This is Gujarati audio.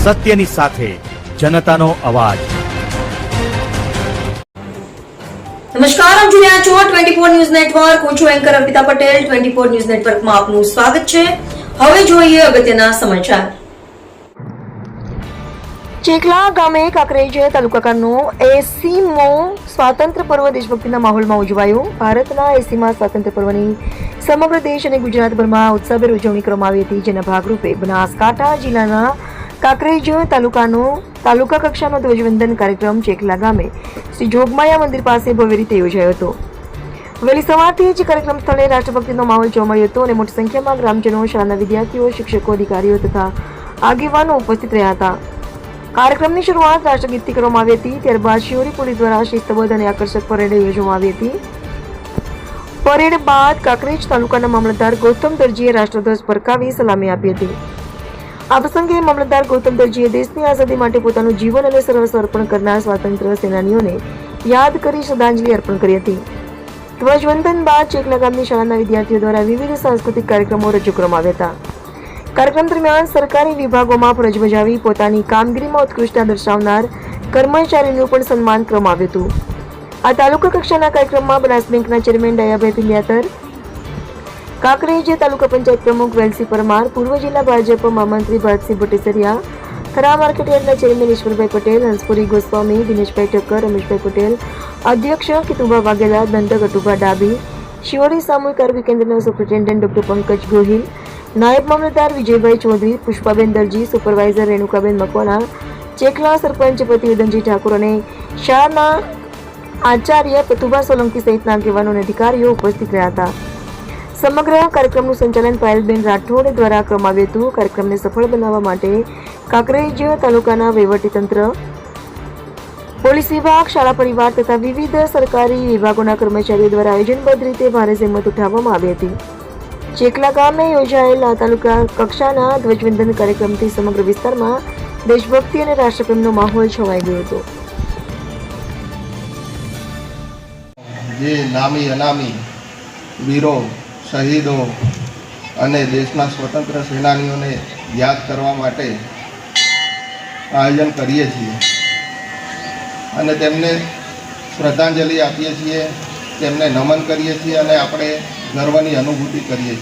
સત્યની સાથે જનતાનો અવાજ। નમસ્કાર, આપ જોઈ રહ્યા છો 24 ન્યૂઝ નેટવર્ક। હું છું એન્કર અર્પિતા પટેલ। 24 ન્યૂઝ નેટવર્કમાં આપનું સ્વાગત છે। હવે જોઈએ અગત્યના સમાચાર। ચેકલા ગામે કાંકરેજ તાલુકાનો 80મો સ્વાતંત્ર્ય પર્વ દેશભક્તિના માહોલમાં ઉજવાયો। ભારતના 80મા સ્વાતંત્ર્ય પર્વની સમગ્ર દેશ અને ગુજરાતભરમાં ઉત્સાહભેર ઉજવણી કરવામાં આવી હતી, જેના ભાગરૂપે બનાસકાંઠા જિલ્લાના કાંકરેજ તાલુકા કક્ષાનો ધ્વજવંદન કાર્યક્રમ ચેકલા ગામે શ્રી જોગમાયા મંદિર પાસે ભવ્ય રીતે યોજાયો હતો। વહેલી સવારથી જ કાર્યક્રમ સ્થળે રાષ્ટ્રભક્તિનો માહોલ જોવા મળ્યો હતો અને મોટી સંખ્યામાં ગ્રામજનો, શાળાના વિદ્યાર્થીઓ, શિક્ષકો, અધિકારીઓ તથા આગેવાનો ઉપસ્થિત રહ્યા હતા। કાર્યક્રમની શરૂઆત રાષ્ટ્રગીતથી કરવામાં આવી હતી। ત્યારબાદ શિહોરી પોલીસ દ્વારા શિસ્તબદ્ધ અને આકર્ષક પરેડ યોજવામાં આવી હતી। પરેડ બાદ કાંકરેજ તાલુકાના મામલતદાર ગૌતમ દરજીએ રાષ્ટ્રધ્વજ ફરકાવી સલામી આપી હતી। આ પ્રસંગે મામલતદાર ગૌતમ દરજીએ દેશની આઝાદી માટે પોતાનું જીવન અને સર્વસ્વ અર્પણ કરનાર સ્વાતંત્ર્ય સેનાનીઓને યાદ કરી શ્રદ્ધાંજલિ અર્પણ કરી હતી। ધ્વજવંદન બાદ ચેકલા ગામની શાળાના વિદ્યાર્થીઓ દ્વારા વિવિધ સાંસ્કૃતિક કાર્યક્રમો રજૂ કરવામાં આવ્યા હતા। કાર્યક્રમ દરમિયાન સરકારી વિભાગોમાં ફરજ બજાવી પોતાની કામગીરીમાં ઉત્કૃષ્ટતા દર્શાવનાર કર્મચારીનું પણ સન્માન કરવામાં આવ્યું હતું। આ તાલુકા કક્ષાના કાર્યક્રમમાં બનાસ બેંકના ચેરમેન દયાભાઈ પિંડિયાતર, કાંકરેજ તાલુકા પંચાયત પ્રમુખ વેલસી પરમાર, પૂર્વ જિલ્લા ભાજપ મહામંત્રી ભરતસિંહ ભટ્ટેસરિયા, થરા માર્કેટયાર્ડના ચેરમેન ઈશ્વરભાઈ પટેલ, હંસપુરી ગોસ્વામી, દિનેશભાઈ ઠક્કર, રમેશભાઈ પટેલ, અધ્યક્ષ કિતુભા વાઘેલા, દંડક અટુભા ડાબી, શિહોરી સામૂહિક આરોગ્ય કેન્દ્રના સુપ્રિન્ટેન્ડન્ટ ડોક્ટર પંકજ ગોહિલ, નાયબ મામલતદાર વિજયભાઈ ચૌધરી, પુષ્પાબેન દરજી, સુપરવાઇઝર રેણુકાબેન મકવાણા, ચેકલા સરપંચ પ્રતિવેદનજી ઠાકોર અને શાળાના આચાર્ય પતુભા સોલંકી સહિતના આગેવાનો અને અધિકારીઓ ઉપસ્થિત રહ્યા હતા। સમગ્ર કાર્યક્રમનું સંચાલન પાયલબેન રાઠોડ દ્વારા કરવામાં આવ્યું હતું। કાર્યક્રમને સફળ બનાવવા માટે કાંકરેજ તાલુકાના વહીવટીતંત્ર, પોલીસ વિભાગ, શાળા પરિવાર તથા વિવિધ સરકારી વિભાગોના કર્મચારીઓ દ્વારા આયોજનબદ્ધ રીતે ભારે જહેમત ઉઠાવવામાં આવી હતી। ચેકલા ગામે યોજાયેલા તાલુકા કક્ષાના ધ્વજવંદન કાર્યક્રમથી સમગ્ર વિસ્તારમાં દેશભક્તિ અને રાષ્ટ્રપ્રેમનો માહોલ છવાઈ ગયો હતો। જે નામી અનામી વીરો, શહીદો અને દેશના સ્વતંત્ર સેનાનીઓને યાદ કરવા માટે આયોજન કરીએ છીએ અને તેમને શ્રદ્ધાંજલિ આપીએ છીએ, તેમને નમન કરીએ છીએ અને આપણે ગર્વની અનુભૂતિ કરીએ છીએ।